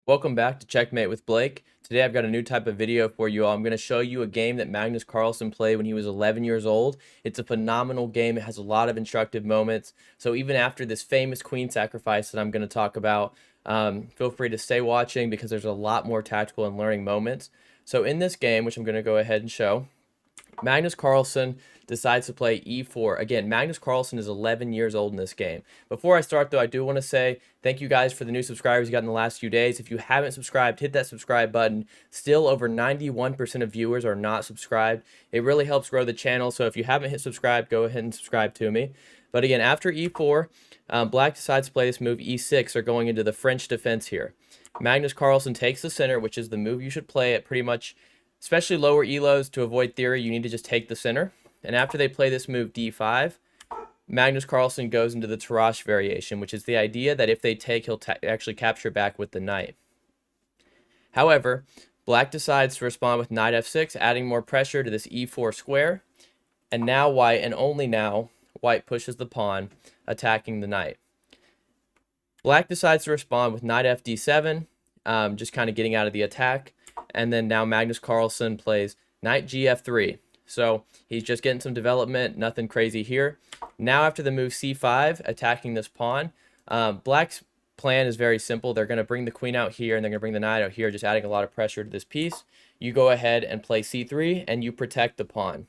Welcome back to Checkmate with Blake. Today I've got a new type of video for you all. I'm going to show you a game that Magnus Carlsen played when he was 11 years old. It's a phenomenal game. It has a lot of instructive moments. So even after this famous queen sacrifice that I'm going to talk about, feel free to stay watching because there's a lot more tactical and learning moments. So in this game, which I'm going to go ahead and show, Magnus Carlsen decides to play e4. Again, Magnus Carlsen is 11 years old in this game. Before I start, though, I do want to say thank you guys for the new subscribers you got in the last few days. If you haven't subscribed, hit that subscribe button. Still, over 91% of viewers are not subscribed. It really helps grow the channel, so if you haven't hit subscribe, go ahead and subscribe to me. But again, after e4, Black decides to play this move e6. They're going into the French defense here. Magnus Carlsen takes the center, which is the move you should play at pretty much, especially lower elos. To avoid theory, you need to just take the center. And after they play this move d5, Magnus Carlsen goes into the Tarrasch variation, which is the idea that if they take, he'll actually capture back with the knight. However, Black decides to respond with knight f6, adding more pressure to this e4 square. And now White, and only now, White pushes the pawn, attacking the knight. Black decides to respond with knight fd7, just kind of getting out of the attack. And then now Magnus Carlsen plays knight gf3. So he's just getting some development, nothing crazy here. Now after the move c5, attacking this pawn, Black's plan is very simple. They're going to bring the queen out here, and they're going to bring the knight out here, just adding a lot of pressure to this piece. You go ahead and play c3, and you protect the pawn.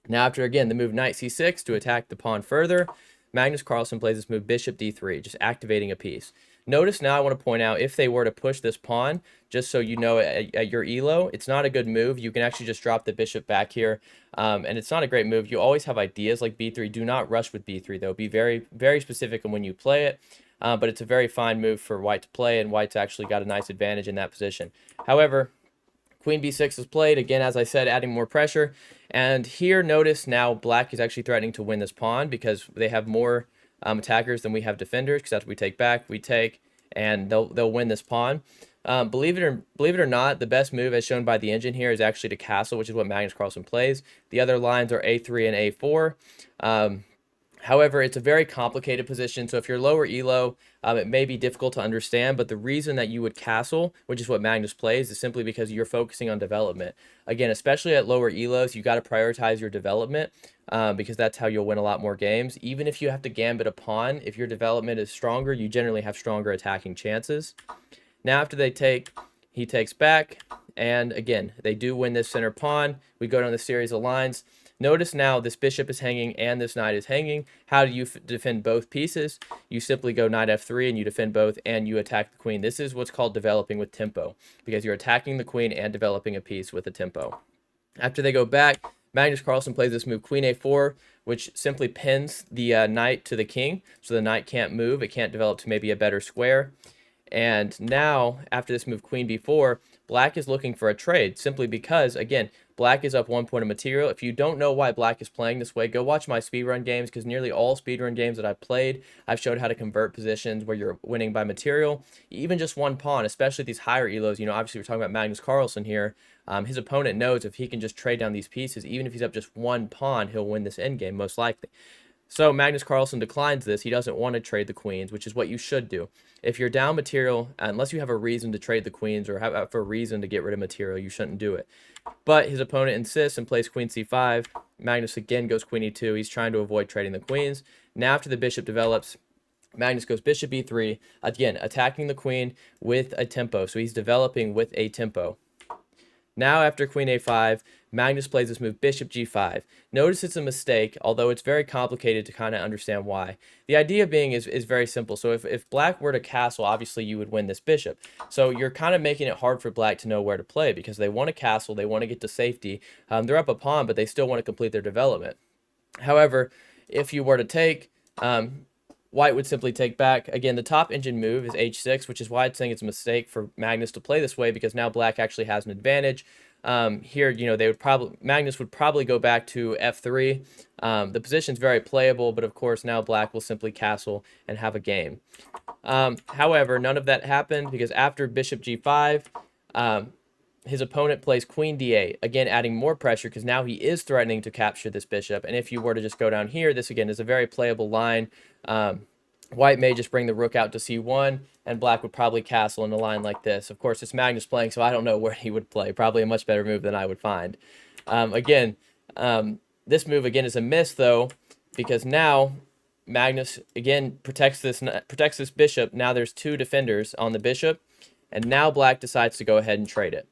Now after, again, the move knight c6 to attack the pawn further, Magnus Carlsen plays this move bishop d3, just activating a piece. Notice now I want to point out, if they were to push this pawn, just so you know at your elo, it's not a good move. You can actually just drop the bishop back here, and it's not a great move. You always have ideas like b3. Do not rush with b3, though. Be very, very specific in when you play it, but it's a very fine move for White to play, and White's actually got a nice advantage in that position. However, Queen b6 is played, again, as I said, adding more pressure. And here, notice now Black is actually threatening to win this pawn because they have more attackers than we have defenders, because after we take back, we take, and they'll win this pawn. Believe it or not, the best move as shown by the engine here is actually to castle, which is what Magnus Carlsen plays. The other lines are a3 and a4. However, it's a very complicated position, so if you're lower elo, it may be difficult to understand, but the reason that you would castle, which is what Magnus plays, is simply because you're focusing on development. Again, especially at lower elos, you got to prioritize your development, because that's how you'll win a lot more games. Even if you have to gambit a pawn, if your development is stronger, you generally have stronger attacking chances. Now after they take, he takes back, and again, they do win this center pawn. We go down the series of lines. Notice now this bishop is hanging and this knight is hanging. How do you defend both pieces? You simply go knight f3 and you defend both, and you attack the queen. This is what's called developing with tempo, because you're attacking the queen and developing a piece with a tempo. After they go back, Magnus Carlsen plays this move queen a4, which simply pins the knight to the king, so the knight can't move. It can't develop to maybe a better square. And now, after this move queen b4, Black is looking for a trade, simply because, again, Black is up 1 point of material. If you don't know why Black is playing this way, go watch my speedrun games, because nearly all speedrun games that I've played, I've showed how to convert positions where you're winning by material. Even just one pawn, especially these higher elos, obviously we're talking about Magnus Carlsen here. His opponent knows if he can just trade down these pieces, even if he's up just one pawn, he'll win this endgame, most likely. So Magnus Carlsen declines this. He doesn't want to trade the queens, which is what you should do. If you're down material, unless you have a reason to trade the queens or have a reason to get rid of material, you shouldn't do it. But his opponent insists and plays queen c5. Magnus again goes queen e2. He's trying to avoid trading the queens. Now after the bishop develops, Magnus goes bishop e3, again attacking the queen with a tempo. So he's developing with a tempo. Now after queen a5, Magnus plays this move bishop g5. Notice it's a mistake, although it's very complicated to kind of understand why. The idea being is very simple. So if Black were to castle, obviously you would win this bishop. So you're kind of making it hard for Black to know where to play, because they want to castle, they want to get to safety. They're up a pawn, but they still want to complete their development. However, if you were to take, White would simply take back. Again, the top engine move is h6, which is why it's saying it's a mistake for Magnus to play this way, because now Black actually has an advantage. Here, Magnus would probably go back to f3. The position's very playable, but of course now Black will simply castle and have a game. However, none of that happened, because after bishop g5, his opponent plays queen d8, again adding more pressure, because now he is threatening to capture this bishop. And if you were to just go down here, this again is a very playable line. White may just bring the rook out to c1, and black would probably castle in a line like this. Of course, it's Magnus playing, so I don't know where he would play. Probably a much better move than I would find. Again, this move again is a miss though, because now Magnus again protects this bishop. Now there's two defenders on the bishop, and now black decides to go ahead and trade it.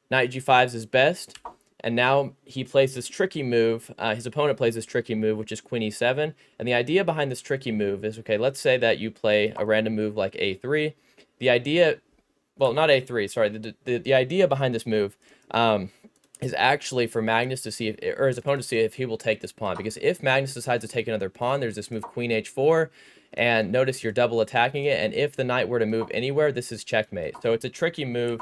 Knight g5 is his best, and now he plays this tricky move. His opponent plays this tricky move, which is queen e7. And the idea behind this tricky move is, okay, let's say that you play a random move like a3. The idea, well, not a3, sorry. The idea behind this move is actually for Magnus to see if, or his opponent to see if he will take this pawn. Because if Magnus decides to take another pawn, there's this move queen h4, and notice you're double attacking it. And if the knight were to move anywhere, this is checkmate. So it's a tricky move.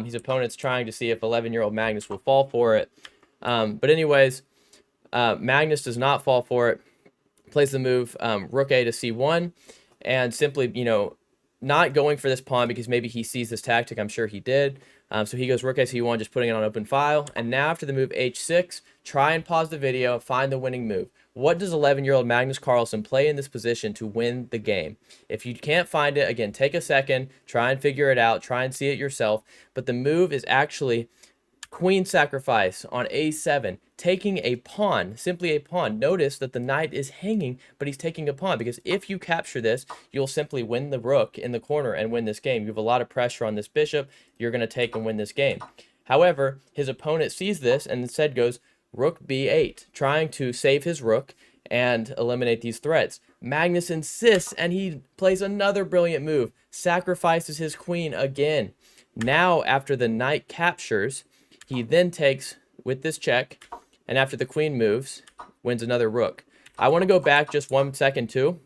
His opponent's trying to see if 11-year-old Magnus will fall for it. But anyways, Magnus does not fall for it. Plays the move rook a to c1, and simply, not going for this pawn because maybe he sees this tactic. I'm sure he did. So he goes rook a c1, just putting it on open file. And now after the move h6, try and pause the video, find the winning move. What does 11-year-old Magnus Carlsen play in this position to win the game? If you can't find it, again, take a second, try and figure it out, try and see it yourself. But the move is actually queen sacrifice on a7, taking a pawn, simply a pawn. Notice that the knight is hanging, but he's taking a pawn, because if you capture this, you'll simply win the rook in the corner and win this game. You have a lot of pressure on this bishop. You're going to take and win this game. However, his opponent sees this and instead goes rook b8, trying to save his rook and eliminate these threats. Magnus insists, and he plays another brilliant move, sacrifices his queen again. Now, after the knight captures, he then takes with this check, and after the queen moves, wins another rook. I want to go back just 1 second too,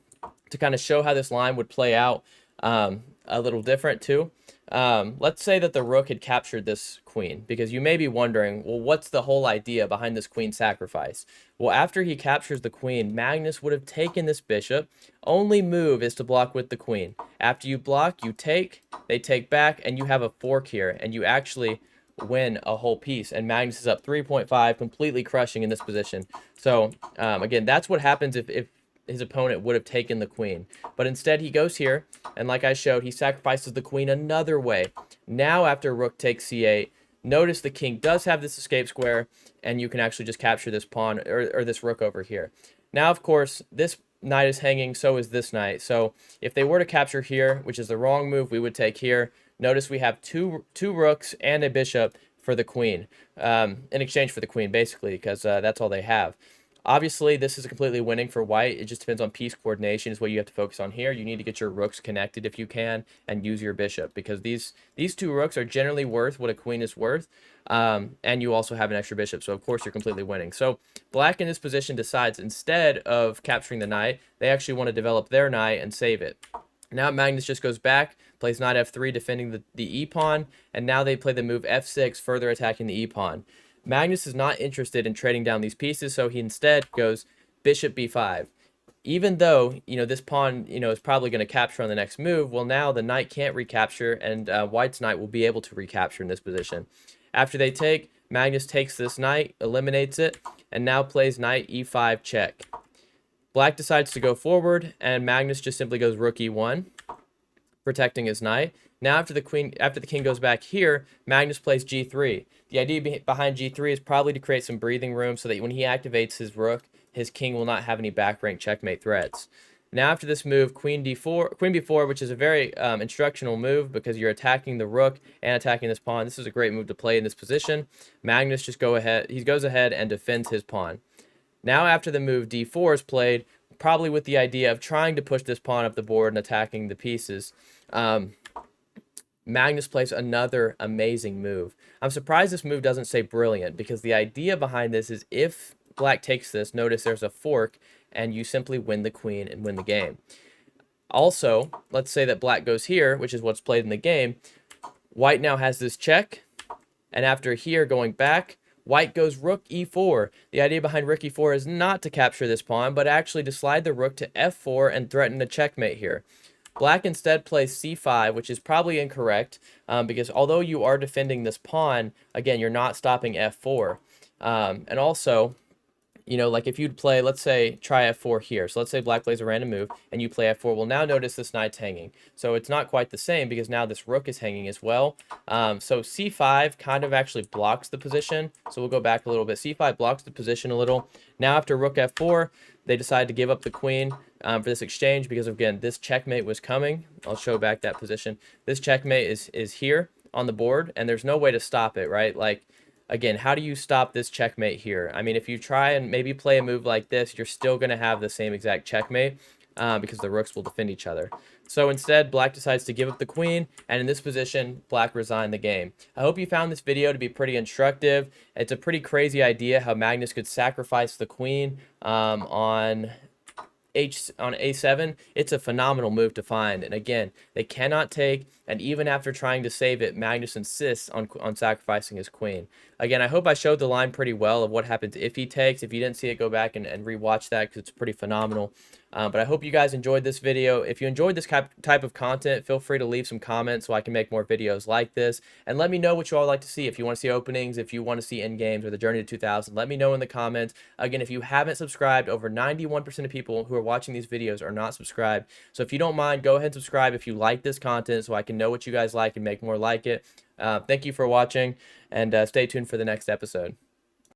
to kind of show how this line would play out a little different too. Let's say that the rook had captured this queen, because you may be wondering, well, what's the whole idea behind this queen sacrifice? Well, after he captures the queen, Magnus would have taken this bishop. Only move is to block with the queen. After you block, you take, they take back, and you have a fork here, and you actually win a whole piece. And Magnus is up 3.5, completely crushing in this position. So again, that's what happens if his opponent would have taken the queen. But instead he goes here, and like I showed, he sacrifices the queen another way. Now after rook takes c8, notice the king does have this escape square, and you can actually just capture this pawn, or this rook over here. Now, of course, this knight is hanging, so is this knight. So if they were to capture here, which is the wrong move, we would take here. Notice we have two rooks and a bishop for the queen, in exchange for the queen, basically, because that's all they have. Obviously, this is completely winning for white. It just depends on piece coordination is what you have to focus on here. You need to get your rooks connected if you can, and use your bishop, because these two rooks are generally worth what a queen is worth, and you also have an extra bishop, so of course you're completely winning. So black in this position decides, instead of capturing the knight, they actually want to develop their knight and save it. Now Magnus just goes back, plays knight f3, defending the e-pawn, and now they play the move f6, further attacking the e-pawn. Magnus is not interested in trading down these pieces, so he instead goes bishop b5. Even though, this pawn, is probably going to capture on the next move, well, now the knight can't recapture, and white's knight will be able to recapture in this position. After they take, Magnus takes this knight, eliminates it, and now plays knight e5 check. Black decides to go forward, and Magnus just simply goes rook e1, protecting his knight. Now after the king goes back here, Magnus plays g3. The idea behind g3 is probably to create some breathing room so that when he activates his rook, his king will not have any back rank checkmate threats. Now after this move, queen b4, which is a very instructional move because you're attacking the rook and attacking this pawn. This is a great move to play in this position. Magnus just goes ahead and defends his pawn. Now after the move d4 is played, probably with the idea of trying to push this pawn up the board and attacking the pieces, Magnus plays another amazing move. I'm surprised this move doesn't say brilliant, because the idea behind this is if black takes this, notice there's a fork, and you simply win the queen and win the game. Also, let's say that black goes here, which is what's played in the game. White now has this check, and after here going back, white goes rook e4. The idea behind rook e4 is not to capture this pawn, but actually to slide the rook to f4 and threaten a checkmate here. Black instead plays c5, which is probably incorrect, because although you are defending this pawn, again, you're not stopping f4. And also, you know, like if you'd play, let's say, try f4 here. So let's say black plays a random move and you play f4. Well, now notice this knight's hanging. So it's not quite the same because now this rook is hanging as well. So c5 kind of actually blocks the position. So we'll go back a little bit. c5 blocks the position a little. Now after rook f4, they decide to give up the queen for this exchange because, again, this checkmate was coming. I'll show back that position. This checkmate is here on the board, and there's no way to stop it, right? Like, again, how do you stop this checkmate here? I mean, if you try and maybe play a move like this, you're still going to have the same exact checkmate because the rooks will defend each other. So instead, black decides to give up the queen, and in this position, black resigned the game. I hope you found this video to be pretty instructive. It's a pretty crazy idea how Magnus could sacrifice the queen on a7. It's a phenomenal move to find, and again, they cannot take, and even after trying to save it, Magnus insists on sacrificing his queen. Again, I hope I showed the line pretty well of what happens if he takes. If you didn't see it, go back and rewatch that because it's pretty phenomenal. But I hope you guys enjoyed this video. If you enjoyed this type of content, feel free to leave some comments so I can make more videos like this, and let me know what you all like to see. If you want to see openings, if you want to see end games or the journey to 2000, let me know in the comments. Again, if you haven't subscribed, over 91% of people who are watching these videos are not subscribed. So if you don't mind, go ahead and subscribe if you like this content so I can know what you guys like and make more like it. Thank you for watching, and stay tuned for the next episode.